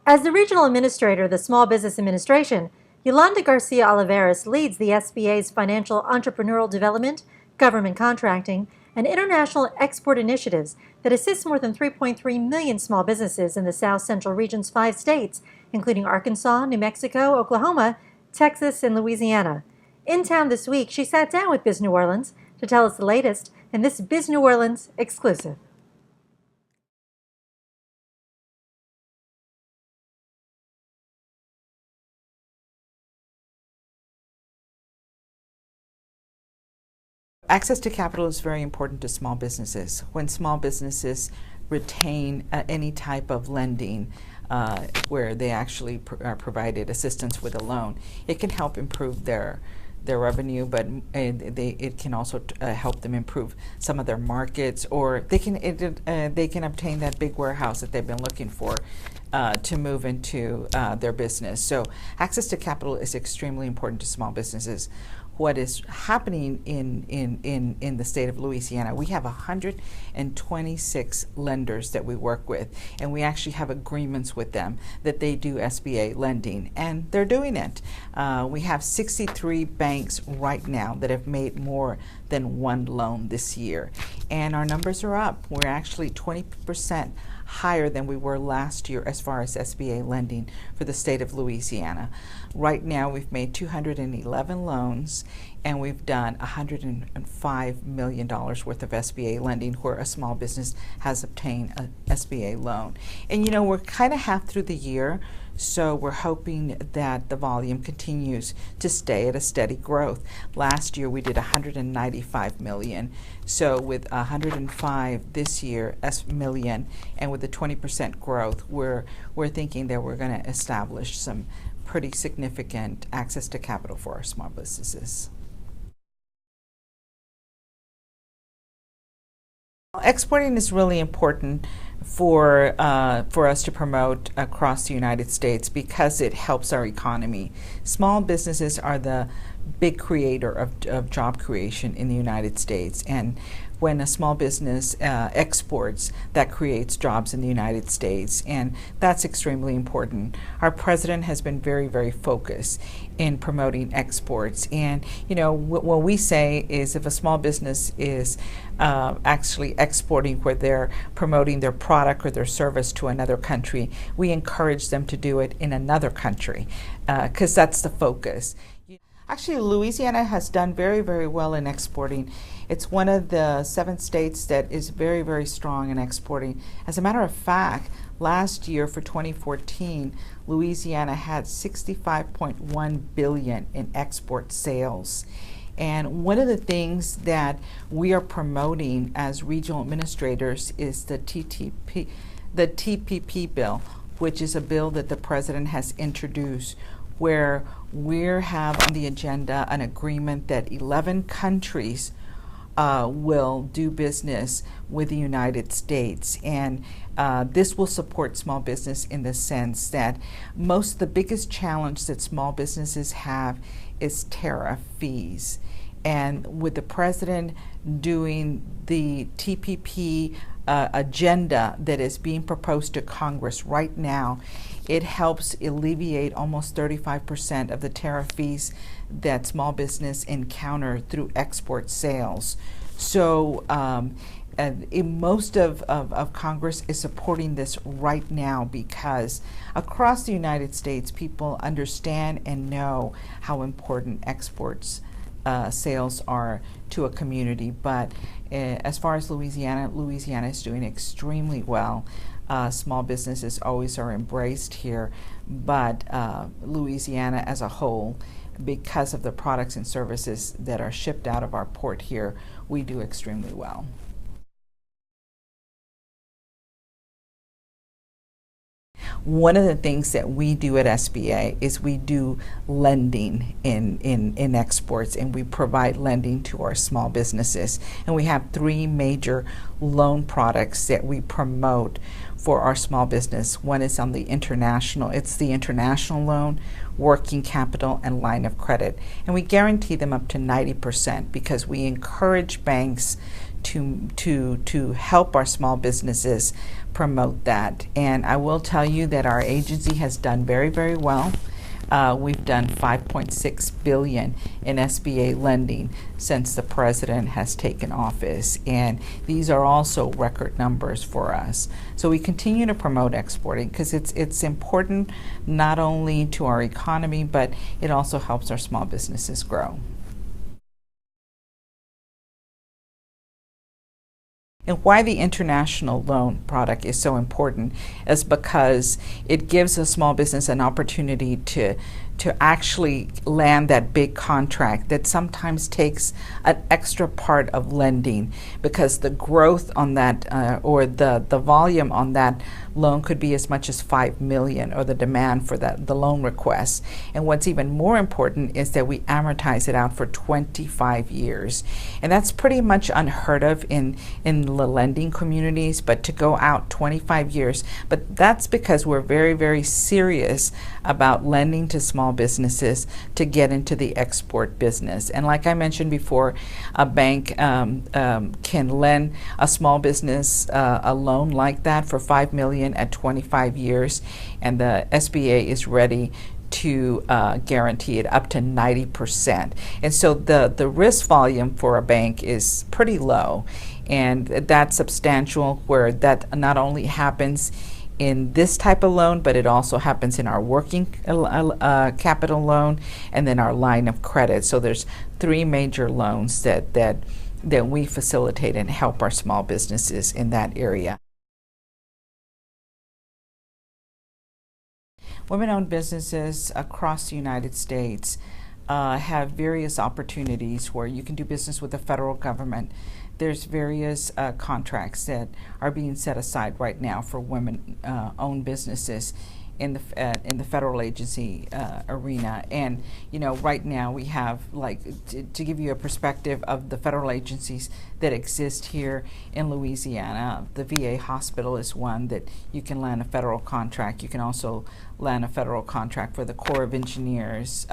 As the regional administrator of the Small Business Administration, Yolanda Garcia Olivarez leads the SBA's financial entrepreneurial development, government contracting, and international export initiatives that assist more than 3.3 million small businesses in the South Central region's 5 states, including Arkansas, New Mexico, Oklahoma, Texas, and Louisiana. In town this week, she sat down with Biz New Orleans to tell us the latest in this Biz New Orleans Exclusive. Access to capital is very important to small businesses. When small businesses retain any type of lending where they actually are provided assistance with a loan, it can help improve their revenue, but it can also help them improve some of their markets, or they can obtain that big warehouse that they've been looking for to move into their business. So access to capital is extremely important to small businesses. What is happening in the state of Louisiana, we have 126 lenders that we work with, and we actually have agreements with them that they do SBA lending, and they're doing it. We have 63 banks right now that have made more than one loan this year, and our numbers are up. We're actually 20% higher than we were last year as far as SBA lending for the state of Louisiana. Right now we've made 211 loans, and we've done $105 million worth of SBA lending where a small business has obtained an SBA loan. And you know, we're kind of half through the year, so we're hoping that the volume continues to stay at a steady growth. Last year we did 195 million. So with 105 this year million, and with the 20% growth, we're thinking that we're going to establish some pretty significant access to capital for our small businesses. Exporting is really important for us to promote across the United States because it helps our economy. Small businesses are the big creator of job creation in the United States, and when a small business exports, that creates jobs in the United States, and that's extremely important. Our president has been very, very focused in promoting exports, and you know, what we say is if a small business is actually exporting where they're promoting their product or their service to another country, we encourage them to do it in another country because that's the focus. Actually, Louisiana has done very, very well in exporting. It's one of the 7 states that is very, very strong in exporting. As a matter of fact, last year for 2014, Louisiana had $65.1 billion in export sales. And one of the things that we are promoting as regional administrators is the TPP bill, which is a bill that the president has introduced, where we have on the agenda an agreement that 11 countries will do business with the United States. And this will support small business in the sense that the biggest challenge that small businesses have is tariff fees. And with the president doing the TPP agenda that is being proposed to Congress right now, it helps alleviate almost 35% of the tariff fees that small business encounter through export sales. So most of Congress is supporting this right now because across the United States, people understand and know how important exports sales are to a community. But as far as Louisiana is doing extremely well. Small businesses always are embraced here, but Louisiana as a whole, because of the products and services that are shipped out of our port here, we do extremely well. One of the things that we do at SBA is we do lending in exports, and we provide lending to our small businesses. And we have 3 major loan products that we promote for our small business. One is on the international, it's the international loan, working capital, and line of credit. And we guarantee them up to 90% because we encourage banks to help our small businesses promote that. And I will tell you that our agency has done very, very well. We've done $5.6 billion in SBA lending since the president has taken office, and these are also record numbers for us. So we continue to promote exporting because it's important not only to our economy, but it also helps our small businesses grow. And why the international loan product is so important is because it gives a small business an opportunity to actually land that big contract that sometimes takes an extra part of lending, because the growth on that or the volume on that loan could be as much as 5 million, or the demand for the loan request. And what's even more important is that we amortize it out for 25 years. And that's pretty much unheard of in the lending communities, but to go out 25 years. But that's because we're very, very serious about lending to small businesses to get into the export business. And like I mentioned before, a bank can lend a small business a loan like that for 5 million at 25 years, and the SBA is ready to guarantee it up to 90%. And so the risk volume for a bank is pretty low, and that's substantial, where that not only happens in this type of loan, but it also happens in our working capital loan and then our line of credit. So there's 3 major loans that we facilitate and help our small businesses in that area. Women-owned businesses across the United States have various opportunities where you can do business with the federal government. There's various contracts that are being set aside right now for women-owned businesses in the federal agency arena. And right now we have, like, to give you a perspective of the federal agencies that exist here in Louisiana, the VA hospital is one that you can land a federal contract. You can also land a federal contract for the Corps of Engineers.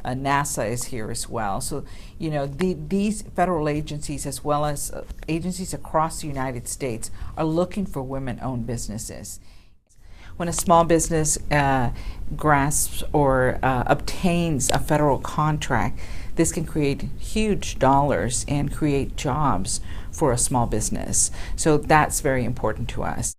NASA is here as well. So these federal agencies, as well as agencies across the United States, are looking for women-owned businesses. When a small business grasps or obtains a federal contract, this can create huge dollars and create jobs for a small business. So that's very important to us.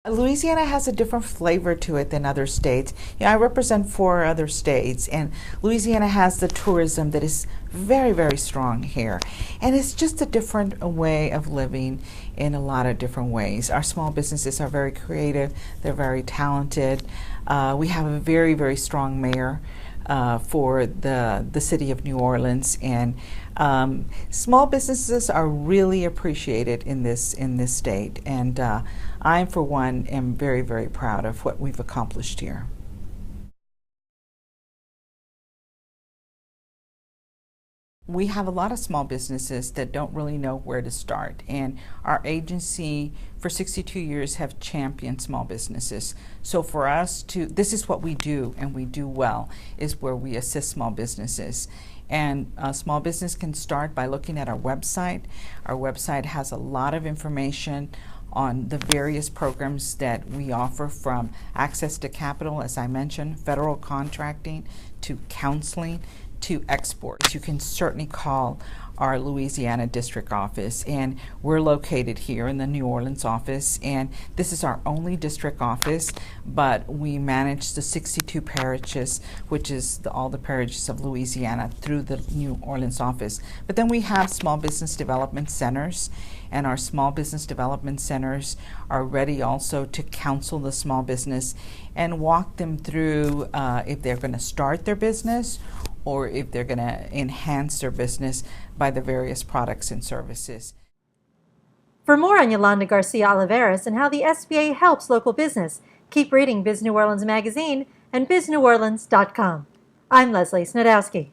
Louisiana has a different flavor to it than other states. I represent 4 other states, and Louisiana has the tourism that is very, very strong here. And it's just a different way of living in a lot of different ways. Our small businesses are very creative. They're very talented. We have a very, very strong mayor for the city of New Orleans, and small businesses are really appreciated in this state, and I, for one, am very, very proud of what we've accomplished here. We have a lot of small businesses that don't really know where to start, and our agency for 62 years have championed small businesses. So for us this is what we do, and we do well, is where we assist small businesses. And a small business can start by looking at our website. Our website has a lot of information on the various programs that we offer, from access to capital, as I mentioned, federal contracting, to counseling, to exports. You can certainly call our Louisiana district office, and we're located here in the New Orleans office, and this is our only district office, but we manage the 62 parishes, which is all the parishes of Louisiana, through the New Orleans office. But then we have small business development centers, and our small business development centers are ready also to counsel the small business and walk them through if they're going to start their business, or if they're going to enhance their business by the various products and services. For more on Yolanda Garcia Olivarez and how the SBA helps local business, keep reading Biz New Orleans magazine and bizneworleans.com. I'm Leslie Snadowsky.